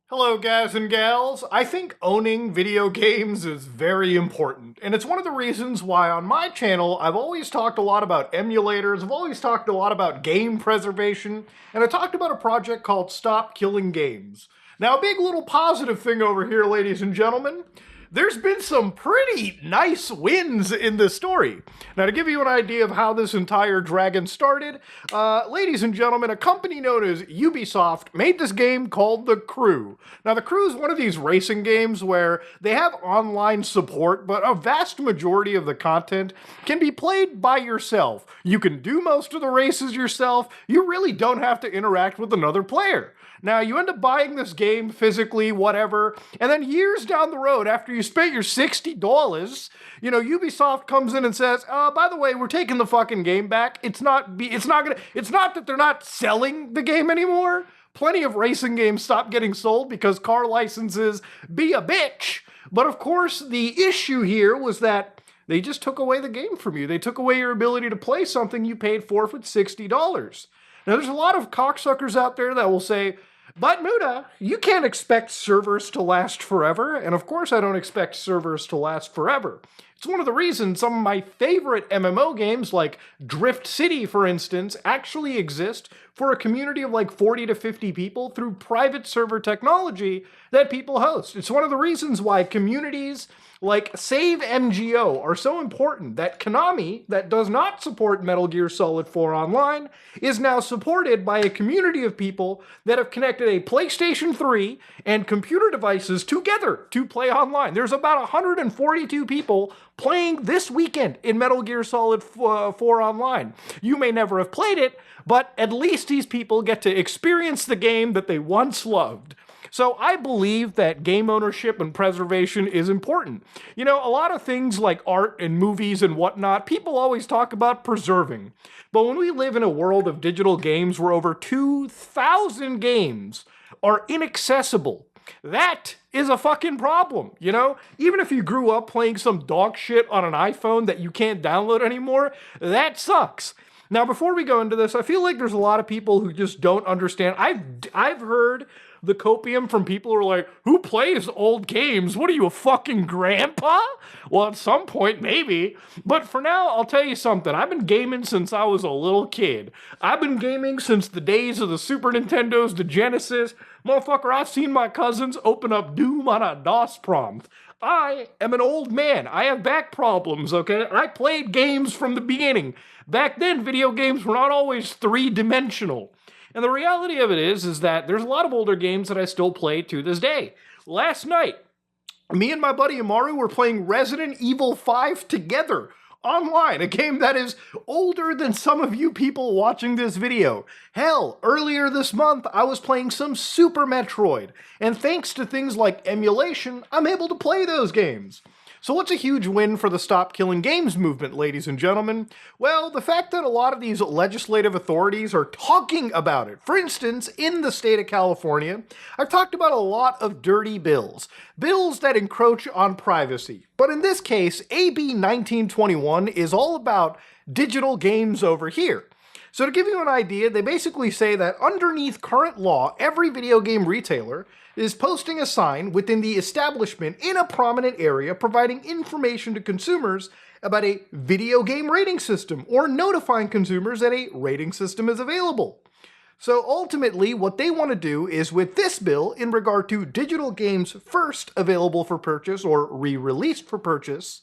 Hello, guys and gals. I think owning video games is very important, and it's one of the reasons why on my channel I've always talked a lot about emulators, I've always talked a lot about game preservation, and I talked about a project called Stop Killing Games. Now, a big little positive thing over here, ladies and gentlemen, there's been some pretty nice wins in this story. Now, to give you an idea of how this entire dragon started, ladies and gentlemen, a company known as Ubisoft made this game called The Crew. Now, The Crew is one of these racing games where they have online support, but a vast majority of the content can be played by yourself. You can do most of the races yourself. You really don't have to interact with another player. Now, you end up buying this game physically, whatever, and then years down the road, after you spent your $60, Ubisoft comes in and says, by the way, we're taking the fucking game back. It's not that they're not selling the game anymore. Plenty of racing games stop getting sold because car licenses be a bitch. But of course, the issue here was that they just took away the game from you. They took away your ability to play something you paid for $60. Now, there's a lot of cocksuckers out there that will say, but Muda, you can't expect servers to last forever. And of course, I don't expect servers to last forever. It's one of the reasons some of my favorite MMO games, like Drift City, for instance, actually exist for a community of like 40 to 50 people through private server technology that people host. It's one of the reasons why communities like Save MGO are so important that Konami, that does not support Metal Gear Solid 4 Online, is now supported by a community of people that have connected a PlayStation 3 and computer devices together to play online. There's about 142 people playing this weekend in Metal Gear Solid 4 Online. You may never have played it, but at least these people get to experience the game that they once loved. So I believe that game ownership and preservation is important. A lot of things like art and movies and whatnot, people always talk about preserving. But when we live in a world of digital games where over 2,000 games are inaccessible, that is a fucking problem, Even if you grew up playing some dog shit on an iPhone that you can't download anymore, that sucks. Now, before we go into this, I feel like there's a lot of people who just don't understand. I've heard the copium from people who are like, who plays old games? What are you, a fucking grandpa? Well, at some point, maybe. But for now, I'll tell you something. I've been gaming since I was a little kid. I've been gaming since the days of the Super Nintendos, the Genesis. Motherfucker, I've seen my cousins open up Doom on a DOS prompt. I am an old man. I have back problems, okay? I played games from the beginning. Back then, video games were not always three-dimensional. And the reality of it is that there's a lot of older games that I still play to this day. Last night, me and my buddy Amaru were playing Resident Evil 5 together online, a game that is older than some of you people watching this video. Hell, earlier this month, I was playing some Super Metroid, and thanks to things like Emulation, I'm able to play those games. So what's a huge win for the Stop Killing Games movement, ladies and gentlemen? Well, the fact that a lot of these legislative authorities are talking about it. For instance, in the state of California, I've talked about a lot of dirty bills. Bills that encroach on privacy. But in this case, AB 1921 is all about digital games over here. So to give you an idea, they basically say that underneath current law, every video game retailer is posting a sign within the establishment in a prominent area providing information to consumers about a video game rating system or notifying consumers that a rating system is available. So ultimately, what they want to do is with this bill in regard to digital games first available for purchase or re-released for purchase,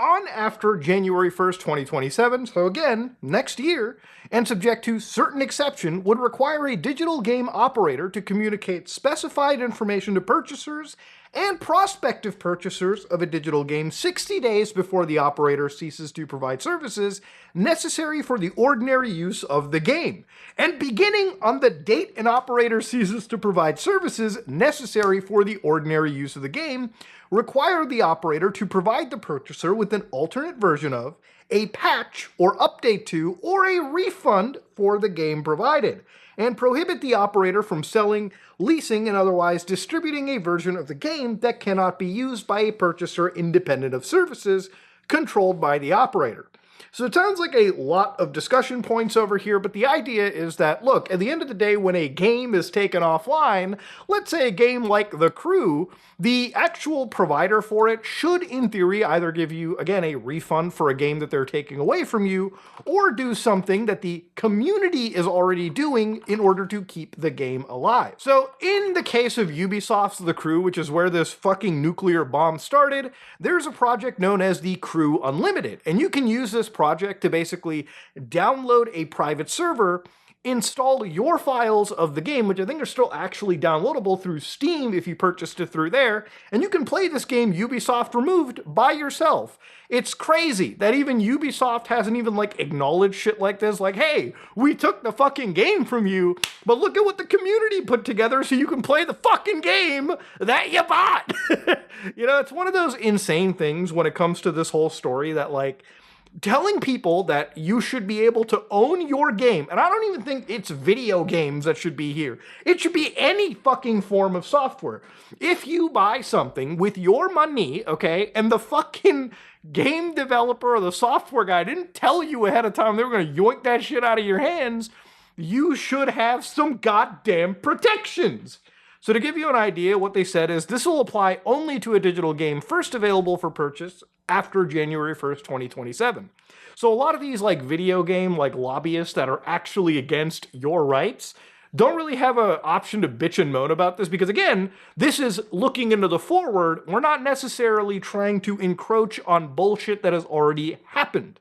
on after January 1st, 2027, so again, next year, and subject to certain exception, would require a digital game operator to communicate specified information to purchasers and prospective purchasers of a digital game 60 days before the operator ceases to provide services necessary for the ordinary use of the game, and beginning on the date an operator ceases to provide services necessary for the ordinary use of the game, require the operator to provide the purchaser with an alternate version of, a patch or update to, or a refund for the game provided, and prohibit the operator from selling, leasing, and otherwise distributing a version of the game that cannot be used by a purchaser independent of services controlled by the operator. So it sounds like a lot of discussion points over here, but the idea is that, look, at the end of the day, when a game is taken offline, let's say a game like The Crew, the actual provider for it should, in theory, either give you, again, a refund for a game that they're taking away from you, or do something that the community is already doing in order to keep the game alive. So in the case of Ubisoft's The Crew, which is where this fucking nuclear bomb started, there's a project known as the Crew Unlimited, and you can use this project to basically download a private server, install your files of the game, which I think are still actually downloadable through Steam if you purchased it through there, and you can play this game Ubisoft removed by yourself. It's crazy that even Ubisoft hasn't even like acknowledged shit like this, like, hey, we took the fucking game from you, but look at what the community put together so you can play the fucking game that you bought. You know, it's one of those insane things when it comes to this whole story that, like, telling people that you should be able to own your game, and I don't even think it's video games that should be here. It should be any fucking form of software. If you buy something with your money, okay, and the fucking game developer or the software guy didn't tell you ahead of time they were going to yoink that shit out of your hands, you should have some goddamn protections. So to give you an idea, what they said is this will apply only to a digital game first available for purchase after January 1st, 2027. So a lot of these like video game like lobbyists that are actually against your rights don't really have an option to bitch and moan about this because, again, this is looking into the forward. We're not necessarily trying to encroach on bullshit that has already happened.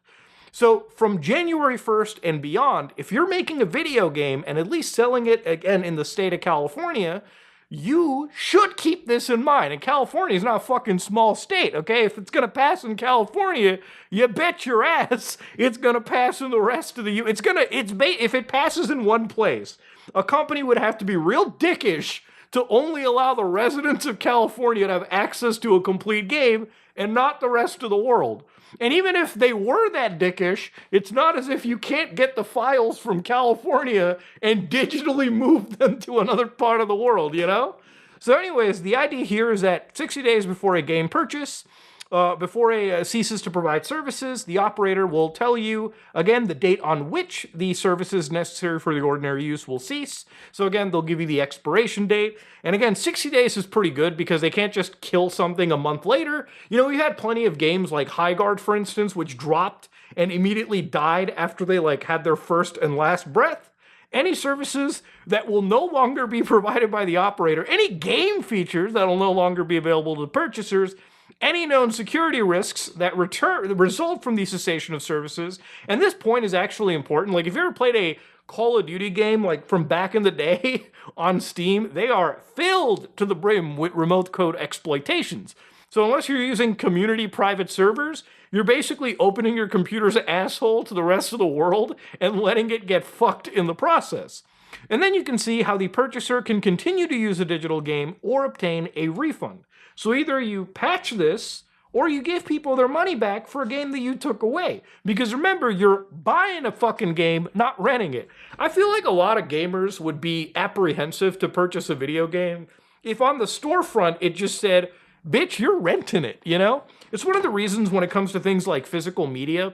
So from January 1st and beyond, if you're making a video game and at least selling it again in the state of California, you should keep this in mind. And California is not a fucking small state, okay? If it's gonna pass in California, you bet your ass it's gonna pass in the rest of the if it passes in one place, a company would have to be real dickish to only allow the residents of California to have access to a complete game and not the rest of the world. And even if they were that dickish, it's not as if you can't get the files from California and digitally move them to another part of the world, you know? So anyways, the idea here is that 60 days before a game purchase, before it ceases to provide services, the operator will tell you, again, the date on which the services necessary for the ordinary use will cease. So again, they'll give you the expiration date. And again, 60 days is pretty good because they can't just kill something a month later. You know, we had plenty of games like Highguard, for instance, which dropped and immediately died after they like had their first and last breath. Any services that will no longer be provided by the operator, any game features that will no longer be available to purchasers, any known security risks that result from the cessation of services. And this point is actually important. Like, if you ever played a Call of Duty game, like from back in the day on Steam, they are filled to the brim with remote code exploitations. So unless you're using community private servers, you're basically opening your computer's asshole to the rest of the world and letting it get fucked in the process. And then you can see how the purchaser can continue to use a digital game or obtain a refund. So either you patch this, or you give people their money back for a game that you took away. Because remember, you're buying a fucking game, not renting it. I feel like a lot of gamers would be apprehensive to purchase a video game if on the storefront it just said, bitch, you're renting it, you know? It's one of the reasons when it comes to things like physical media,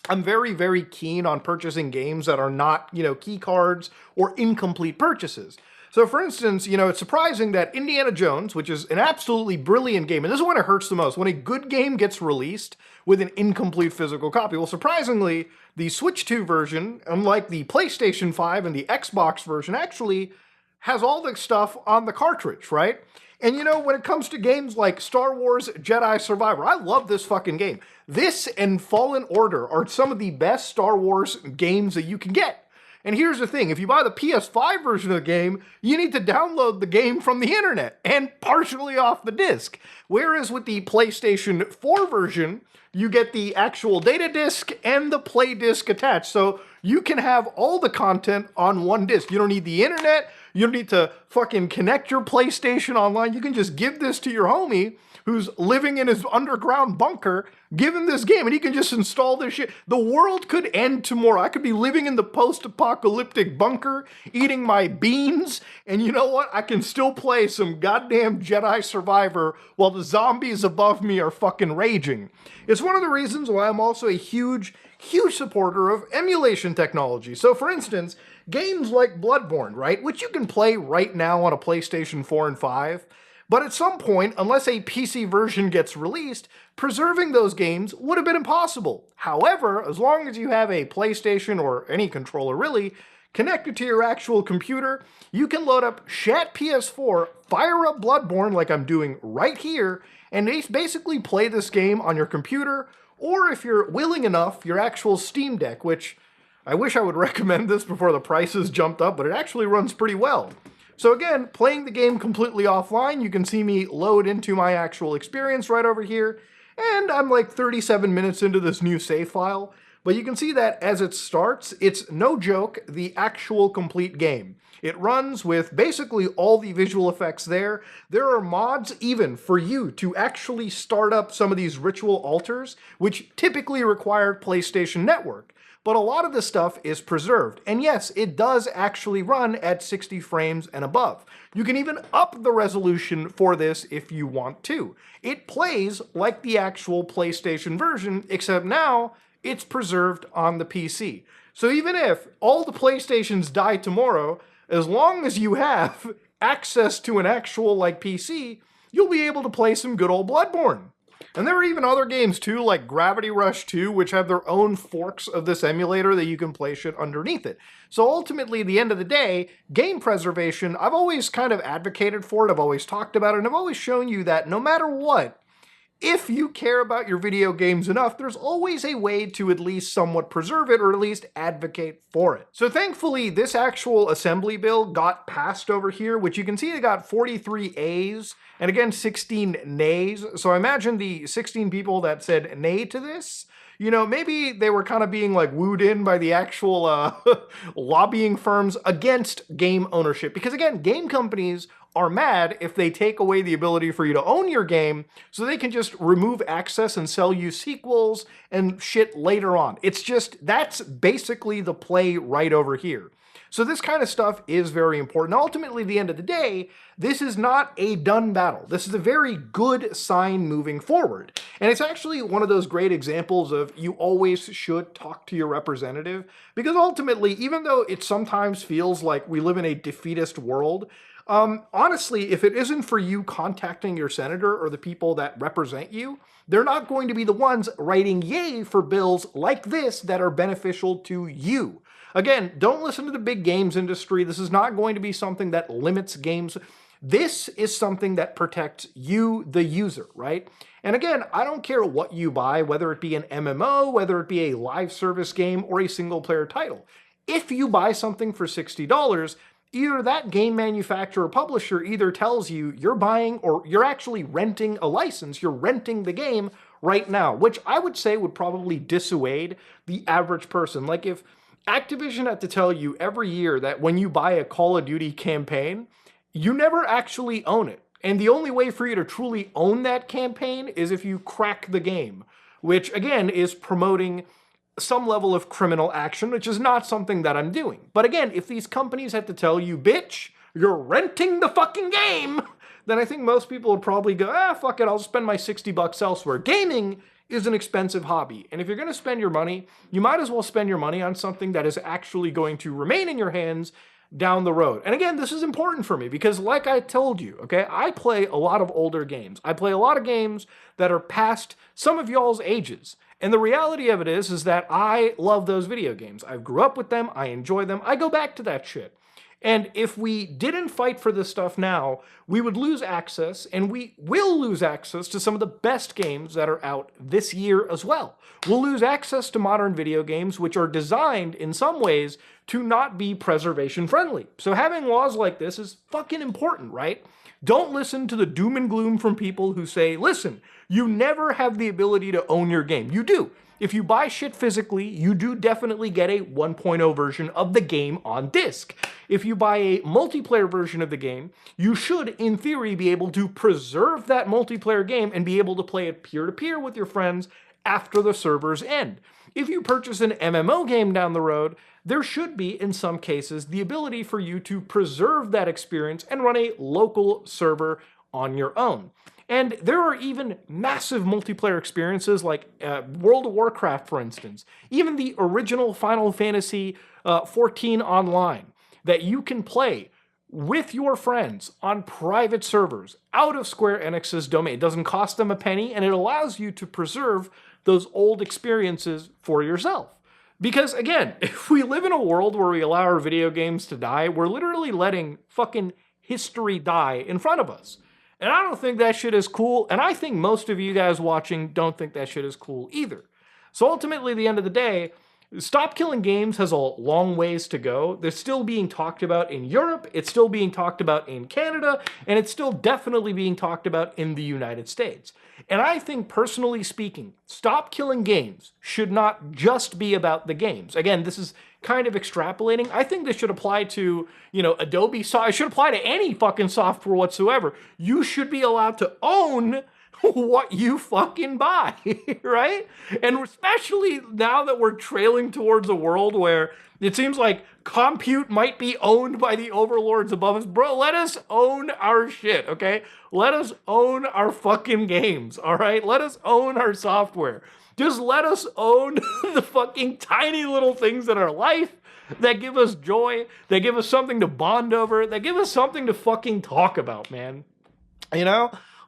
I'm very, very keen on purchasing games that are not, you know, key cards or incomplete purchases. So for instance, you know, it's surprising that Indiana Jones, which is an absolutely brilliant game, and this is when it hurts the most, when a good game gets released with an incomplete physical copy. Well, surprisingly, the Switch 2 version, unlike the PlayStation 5 and the Xbox version, actually has all the stuff on the cartridge, right? And you know, when it comes to games like Star Wars Jedi Survivor, I love this fucking game. This and Fallen Order are some of the best Star Wars games that you can get. And here's the thing, if you buy the PS5 version of the game, you need to download the game from the internet and partially off the disc. Whereas with the PlayStation 4 version, you get the actual data disc and the play disc attached. So you can have all the content on one disc. You don't need the internet, You don't need to fucking connect your PlayStation online. You can just give this to your homie who's living in his underground bunker, give him this game, and he can just install this shit. The world could end tomorrow. I could be living in the post-apocalyptic bunker, eating my beans, and you know what? I can still play some goddamn Jedi Survivor while the zombies above me are fucking raging. It's one of the reasons why I'm also a huge supporter of emulation technology. So for instance, games like Bloodborne, right, which you can play right now on a PlayStation 4 and 5, but at some point, unless a PC version gets released, preserving those games would have been impossible. However, as long as you have a PlayStation or any controller really connected to your actual computer, you can load up Shat PS4, fire up Bloodborne like I'm doing right here, and basically play this game on your computer, or if you're willing enough, your actual Steam Deck, which I wish I would recommend this before the prices jumped up, but it actually runs pretty well. So again, playing the game completely offline, you can see me load into my actual experience right over here, and I'm like 37 minutes into this new save file, but you can see that as it starts, it's no joke, the actual complete game. It runs with basically all the visual effects there. There are mods even for you to actually start up some of these ritual altars, which typically require PlayStation Network. But a lot of this stuff is preserved. And yes, it does actually run at 60 frames and above. You can even up the resolution for this if you want to. It plays like the actual PlayStation version, except now it's preserved on the PC. So even if all the PlayStations die tomorrow, as long as you have access to an actual PC, you'll be able to play some good old Bloodborne. And there are even other games too, like Gravity Rush 2, which have their own forks of this emulator that you can play shit underneath it. So ultimately, at the end of the day, game preservation, I've always kind of advocated for it, I've always talked about it, and I've always shown you that no matter what, if you care about your video games enough, there's always a way to at least somewhat preserve it or at least advocate for it. So thankfully, this actual assembly bill got passed over here, which you can see it got 43 A's and again 16 nays. So I imagine the 16 people that said nay to this, you know, maybe they were kind of being wooed in by the actual lobbying firms against game ownership. Because again, game companies are mad if they take away the ability for you to own your game so they can just remove access and sell you sequels and shit later on. It's just, that's basically the play right over here. So this kind of stuff is very important. Ultimately, at the end of the day, this is not a done battle. This is a very good sign moving forward. And it's actually one of those great examples of you always should talk to your representative, because ultimately, even though it sometimes feels like we live in a defeatist world, honestly, if it isn't for you contacting your senator or the people that represent you, they're not going to be the ones writing yay for bills like this that are beneficial to you. Again, don't listen to the big games industry. This is not going to be something that limits games. This is something that protects you, the user, right? And again, I don't care what you buy, whether it be an MMO, whether it be a live service game, or a single player title. If you buy something for $60, either that game manufacturer or publisher either tells you you're buying or you're actually renting a license, you're renting the game right now, which I would say would probably dissuade the average person. Like if Activision had to tell you every year that when you buy a Call of Duty campaign, you never actually own it. And the only way for you to truly own that campaign is if you crack the game, which again is promoting some level of criminal action, which is not something that I'm doing. But again, if these companies had to tell you, bitch, you're renting the fucking game, then I think most people would probably go, fuck it, I'll spend my $60 elsewhere. Gaming is an expensive hobby. And if you're going to spend your money, you might as well spend your money on something that is actually going to remain in your hands down the road. And again, this is important for me because like I told you, okay, I play a lot of older games. I play a lot of games that are past some of y'all's ages. And the reality of it is that I love those video games. I grew up with them. I enjoy them. I go back to that shit. And if we didn't fight for this stuff now, we would lose access, and we will lose access to some of the best games that are out this year as well. We'll lose access to modern video games, which are designed in some ways to not be preservation friendly. So having laws like this is fucking important, right? Don't listen to the doom and gloom from people who say, listen, you never have the ability to own your game. You do. if you buy shit physically, you do definitely get a 1.0 version of the game on disc. If you buy a multiplayer version of the game, you should, in theory, be able to preserve that multiplayer game and be able to play it peer-to-peer with your friends after the servers end. If you purchase an MMO game down the road, there should be, in some cases, the ability for you to preserve that experience and run a local server on your own. And there are even massive multiplayer experiences like World of Warcraft, for instance, even the original Final Fantasy 14 Online that you can play with your friends on private servers out of Square Enix's domain. It doesn't cost them a penny, and it allows you to preserve those old experiences for yourself. Because again, if we live in a world where we allow our video games to die, we're literally letting fucking history die in front of us. And I don't think that shit is cool, and I think most of you guys watching don't think that shit is cool either. So ultimately, at the end of the day, Stop Killing Games has a long ways to go. They're still being talked about in Europe, it's still being talked about in Canada, and it's still definitely being talked about in the United States. And I think, personally speaking, Stop Killing Games should not just be about the games. Again, this is kind of extrapolating. I think this should apply to, Adobe, it should apply to any fucking software whatsoever. You should be allowed to own what you fucking buy, right? And especially now that we're trailing towards a world where it seems like compute might be owned by the overlords above us. Bro, let us own our shit, okay? Let us own our fucking games, all right? Let us own our software. Just let us own the fucking tiny little things in our life that give us joy, that give us something to bond over, that give us something to fucking talk about, man.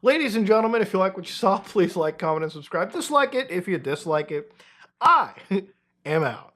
Ladies and gentlemen, if you like what you saw, please like, comment, and subscribe. Dislike it if you dislike it. I am out.